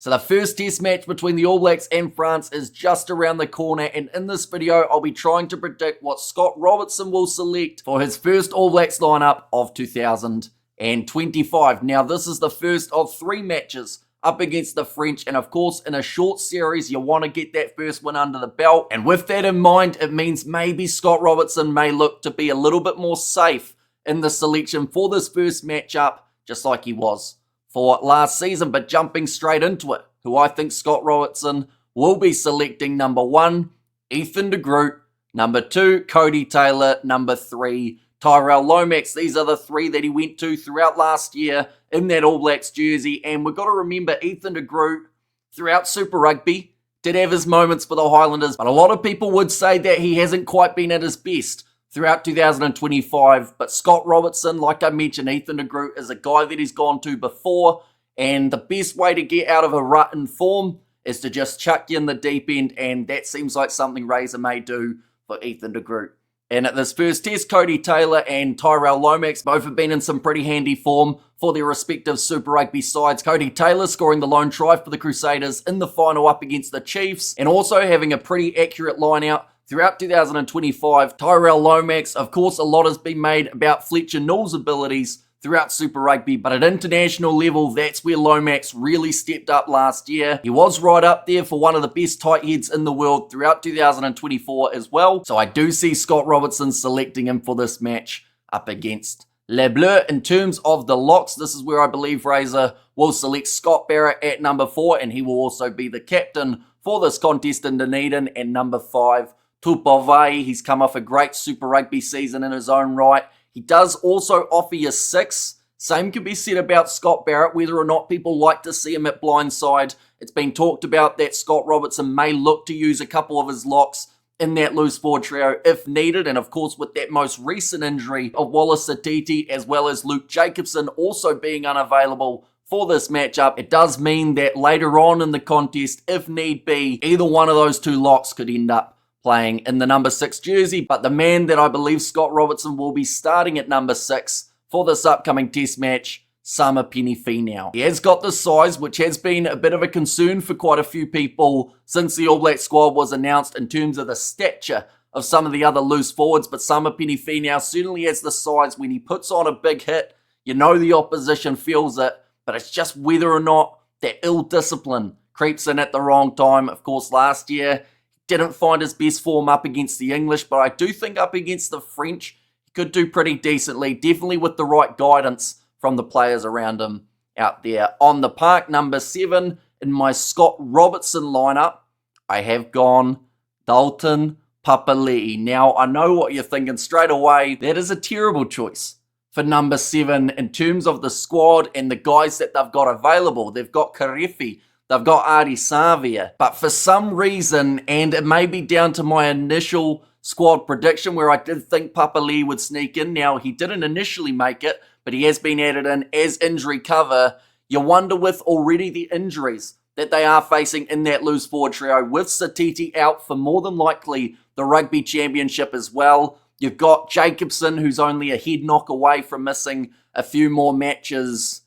So the first test match between the All Blacks and France is just around the corner, and in this video I'll be trying to predict what Scott Robertson will select for his first All Blacks lineup of 2025. Now this is the first of 3 matches up against the French, and of course in a short series you want to get that first win under the belt, and with that in mind it means maybe Scott Robertson may look to be a little bit more safe in the selection for this first matchup, just like he was for last season. But jumping straight into it, who I think Scott Robertson will be selecting: number 1, Ethan de Groot; number 2, Cody Taylor; number 3, Tyrell Lomax. These are the 3 that he went to throughout last year in that All Blacks jersey. And we've got to remember, Ethan de Groot throughout Super Rugby did have his moments for the Highlanders, but a lot of people would say that he hasn't quite been at his best throughout 2025. But Scott Robertson, like I mentioned, Ethan de Groot is a guy that he's gone to before, and the best way to get out of a rut in form is to just chuck you in the deep end, and that seems like something Razor may do for Ethan de Groot. And at this first test, Cody Taylor and Tyrell Lomax both have been in some pretty handy form for their respective Super Rugby sides. Cody Taylor scoring the lone try for the Crusaders in the final up against the Chiefs, and also having a pretty accurate line out throughout 2025. Tyrell Lomax, of course, a lot has been made about Fletcher Newell's abilities throughout Super Rugby, but at international level, that's where Lomax really stepped up last year. He was right up there for one of the best tight heads in the world throughout 2024 as well. So I do see Scott Robertson selecting him for this match up against Les Bleus. In terms of the locks, this is where I believe Razor will select Scott Barrett at number 4, and he will also be the captain for this contest in Dunedin. And number 5, Tupavai. He's come off a great Super Rugby season in his own right. He does also offer you 6. Same can be said about Scott Barrett, whether or not people like to see him at blindside. It's been talked about that Scott Robertson may look to use a couple of his locks in that loose forward trio if needed. And of course, with that most recent injury of Wallace Satiti as well as Luke Jacobson also being unavailable for this matchup, it does mean that later on in the contest, if need be, either one of those 2 locks could end up playing in the number 6 jersey. But the man that I believe Scott Robertson will be starting at number 6 for this upcoming test match, Sama Penifeau. He has got the size, which has been a bit of a concern for quite a few people since the All Black squad was announced in terms of the stature of some of the other loose forwards. But Sama Penifeau certainly has the size. When he puts on a big hit, you know the opposition feels it, but it's just whether or not that ill discipline creeps in at the wrong time. Of course, last year didn't find his best form up against the English, but I do think up against the French, he could do pretty decently, definitely with the right guidance from the players around him out there on the park. Number 7 in my Scott Robertson lineup, I have gone Dalton Papali'i. Now, I know what you're thinking straight away. That is a terrible choice for number 7 in terms of the squad and the guys that they've got available. They've got Karefi, they've got Ardie Savea, but for some reason, and it may be down to my initial squad prediction where I did think Papali'i would sneak in. Now, he didn't initially make it, but he has been added in as injury cover. You wonder, with already the injuries that they are facing in that loose forward trio, with Satiti out for more than likely the Rugby Championship as well. You've got Jacobson, who's only a head knock away from missing a few more matches.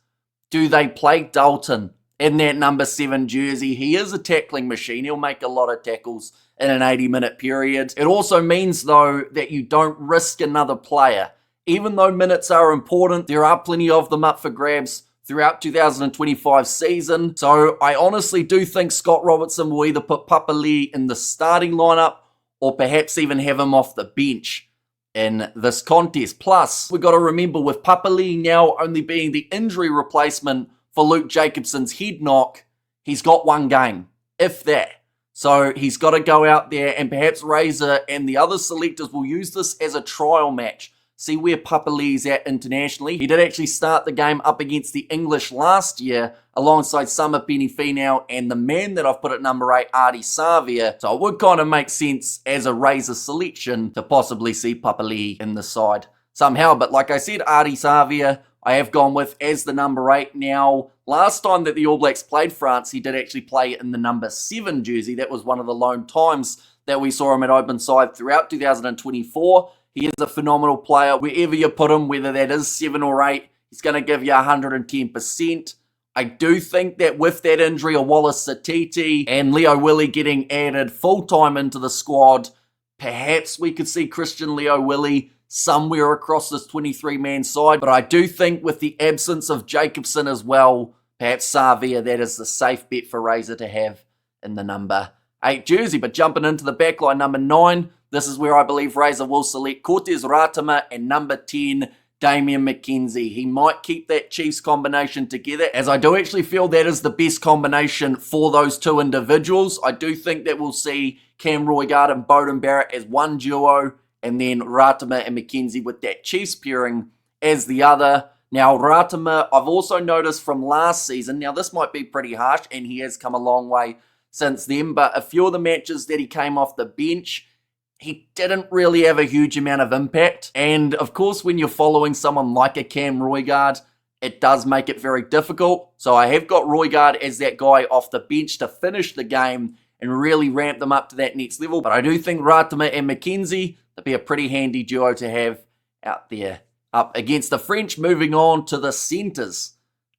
Do they play Dalton in that number 7 jersey? He is a tackling machine. He'll make a lot of tackles in an 80-minute period. It also means, though, that you don't risk another player. Even though minutes are important, there are plenty of them up for grabs throughout 2025 season. So I honestly do think Scott Robertson will either put Papali'i in the starting lineup or perhaps even have him off the bench in this contest. Plus, we've got to remember, with Papali'i now only being the injury replacement for Luke Jacobson's head knock, he's got 1 game, if that. So he's got to go out there, and perhaps Razor and the other selectors will use this as a trial match. See where Papali'i's at internationally. He did actually start the game up against the English last year alongside Sama Penifeau and the man that I've put at number 8, Ardie Savea. So it would kind of make sense as a Razor selection to possibly see Papali'i in the side somehow. But like I said, Ardie Savea I have gone with as the number 8. Now, last time that the All Blacks played France, he did actually play in the number 7 jersey. That was one of the lone times that we saw him at open side throughout 2024. He is a phenomenal player. Wherever you put him, whether that is 7 or 8, he's going to give you 110%. I do think that with that injury of Wallace Satiti and Leo Willie getting added full-time into the squad, perhaps we could see Christian Leo Willie somewhere across this 23-man side. But I do think with the absence of Jacobson as well, perhaps Savia, that is the safe bet for Razor to have in the number 8 jersey. But jumping into the backline, number 9, this is where I believe Razor will select Cortez Ratama, and number 10, Damian McKenzie. He might keep that Chiefs combination together, as I do actually feel that is the best combination for those two individuals. I do think that we'll see Cam Roigard and Beauden Barrett as one duo, and then Ratama and McKenzie with that Chiefs pairing as the other. Now, Ratama, I've also noticed from last season, now this might be pretty harsh, and he has come a long way since then, but a few of the matches that he came off the bench, he didn't really have a huge amount of impact. And of course, when you're following someone like a Cam Roigard, it does make it very difficult. So I have got Roigard as that guy off the bench to finish the game and really ramp them up to that next level. But I do think Ratama and McKenzie, that'd be a pretty handy duo to have out there. Up against the French, moving on to the centres.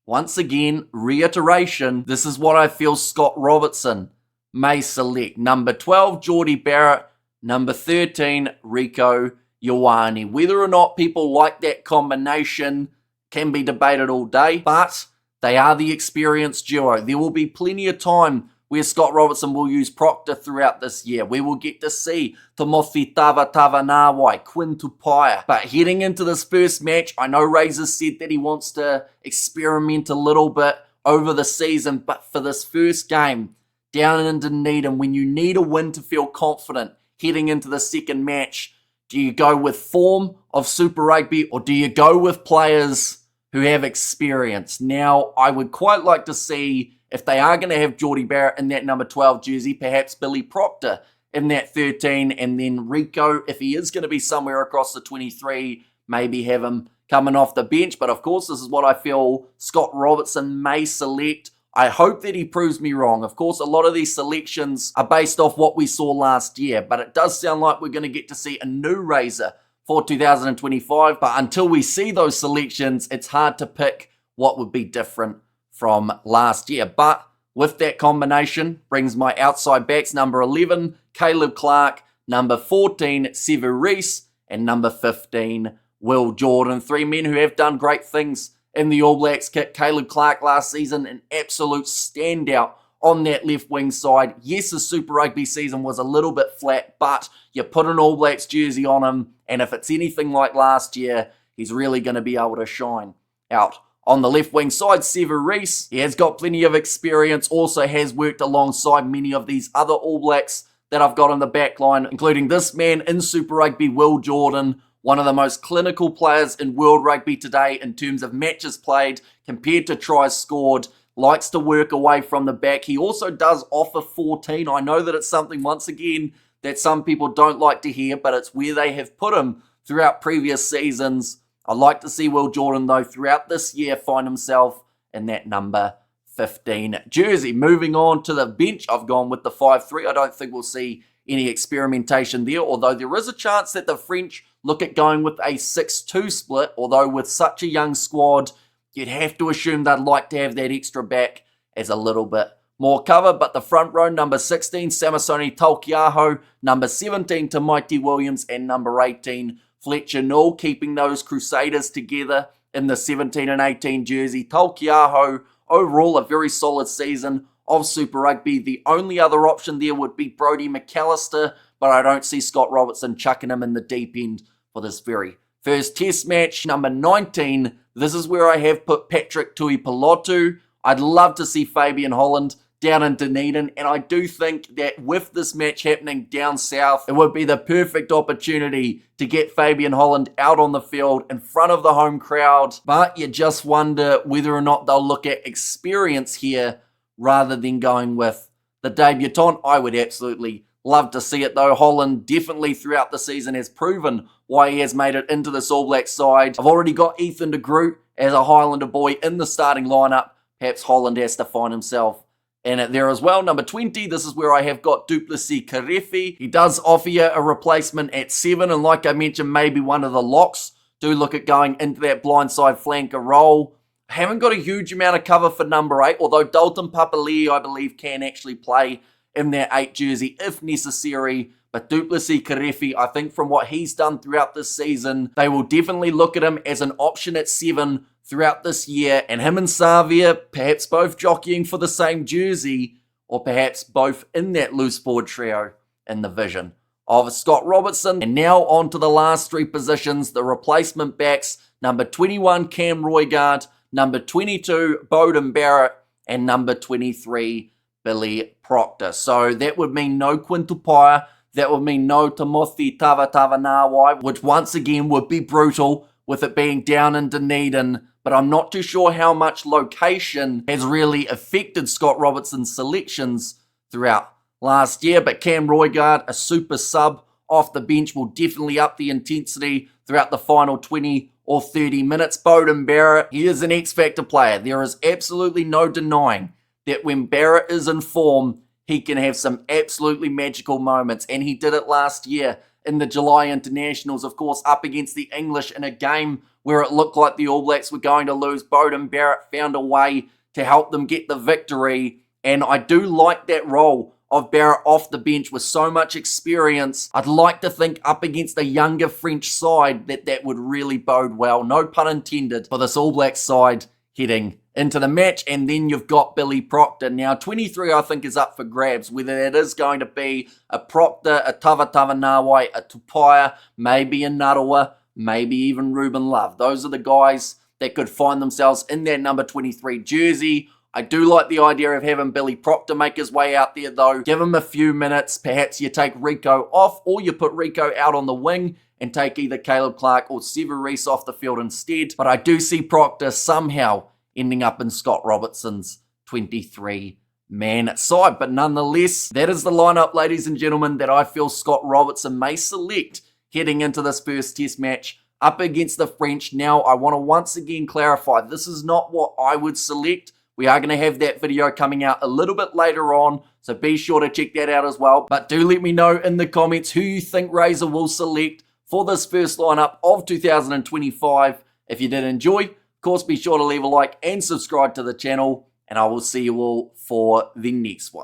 Once again, reiteration, this is what I feel Scott Robertson may select. Number 12, Jordie Barrett. Number 13, Rieko Ioane. Whether or not people like that combination can be debated all day, but they are the experienced duo. There will be plenty of time where Scott Robertson will use Proctor throughout this year. We will get to see Timothy Tavanawai, Quinn Tupaia. But heading into this first match, I know Razor said that he wants to experiment a little bit over the season, but for this first game, down in Dunedin, when you need a win to feel confident, heading into the second match, do you go with form of Super Rugby or do you go with players who have experience? Now, I would quite like to see if they are going to have Jordie Barrett in that number 12 jersey, perhaps Billy Proctor in that 13, and then Rieko, if he is going to be somewhere across the 23, maybe have him coming off the bench. But of course, this is what I feel Scott Robertson may select. I hope that he proves me wrong. Of course, a lot of these selections are based off what we saw last year, but it does sound like we're going to get to see a new Razor for 2025. But until we see those selections, it's hard to pick what would be different from last year. But with that combination, brings my outside backs, number 11, Caleb Clark, number 14, Sevu Reece, and number 15, Will Jordan. 3 men who have done great things in the All Blacks kit. Caleb Clark last season, an absolute standout on that left wing side. Yes, the Super Rugby season was a little bit flat, but you put an All Blacks jersey on him, and if it's anything like last year, he's really going to be able to shine out. On the left wing side, Sevu Reece, he has got plenty of experience, also has worked alongside many of these other All Blacks that I've got on the back line, including this man in Super Rugby, Will Jordan, one of the most clinical players in World Rugby today in terms of matches played compared to tries scored. Likes to work away from the back. He also does offer 14. I know that it's something, once again, that some people don't like to hear, but it's where they have put him throughout previous seasons. I'd like to see Will Jordan, though, throughout this year find himself in that number 15 jersey. Moving on to the bench, I've gone with the 5-3. I don't think we'll see any experimentation there, although there is a chance that the French look at going with a 6-2 split, although with such a young squad, you'd have to assume they'd like to have that extra back as a little bit more cover. But the front row, number 16, Samisoni Taukei'aho, number 17, Tamaiti Williams, and number 18, Fletcher Null, keeping those Crusaders together in the 17 and 18 jersey. Taukei'aho, overall a very solid season of Super Rugby. The only other option there would be Brodie McAllister, but I don't see Scott Robertson chucking him in the deep end for this very first test match. Number 19, this is where I have put Patrick Tuipulotu. I'd love to see Fabian Holland down in Dunedin, and I do think that with this match happening down south, it would be the perfect opportunity to get Fabian Holland out on the field in front of the home crowd. But you just wonder whether or not they'll look at experience here rather than going with the debutant. I would absolutely love to see it, though. Holland definitely throughout the season has proven why he has made it into this All Black side. I've already got Ethan de Groot as a Highlander boy in the starting lineup. Perhaps Holland has to find himself in it there as well. Number 20, this is where I have got Duplessis Karefi. He does offer you a replacement at 7, and like I mentioned, maybe one of the locks do look at going into that blindside flanker role. I haven't got a huge amount of cover for number 8, although Dalton Papali'i, I believe, can actually play in that 8 jersey if necessary. But Duplessis Karefi, I think from what he's done throughout this season, they will definitely look at him as an option at 7 throughout this year. And him and Savia, perhaps both jockeying for the same jersey, or perhaps both in that loose forward trio in the vision of Scott Robertson. And now on to the last 3 positions, the replacement backs. Number 21, Cam Roigard. Number 22, Beauden Barrett. And number 23, Billy Proctor. So that would mean no Quintupaya. That would mean no Timothy Tavatavanawai, which once again would be brutal with it being down in Dunedin. But I'm not too sure how much location has really affected Scott Robertson's selections throughout last year. But Cam Roigard, a super sub off the bench, will definitely up the intensity throughout the final 20 or 30 minutes. Beauden Barrett, he is an X-Factor player. There is absolutely no denying that when Barrett is in form, he can have some absolutely magical moments. And he did it last year in the July Internationals, of course, up against the English in a game where it looked like the All Blacks were going to lose. Beauden Barrett found a way to help them get the victory. And I do like that role of Barrett off the bench with so much experience. I'd like to think up against a younger French side that would really bode well, no pun intended, for this All Blacks side heading into the match. And then you've got Billy Proctor. Now, 23 I think is up for grabs, whether that is going to be a Proctor, a Tavatavanawai, a Tupaia, maybe a Narawa, maybe even Ruben Love. Those are the guys that could find themselves in that number 23 jersey. I do like the idea of having Billy Proctor make his way out there though. Give him a few minutes. Perhaps you take Rico off, or you put Rico out on the wing and take either Caleb Clark or Sever Reece off the field instead. But I do see Proctor somehow ending up in Scott Robertson's 23-man side. But nonetheless, that is the lineup, ladies and gentlemen, that I feel Scott Robertson may select heading into this first test match up against the French. Now, I want to once again clarify, this is not what I would select. We are going to have that video coming out a little bit later on, so be sure to check that out as well. But do let me know in the comments who you think Razor will select for this first lineup of 2025. If you did enjoy, of course, be sure to leave a like and subscribe to the channel, and I will see you all for the next one.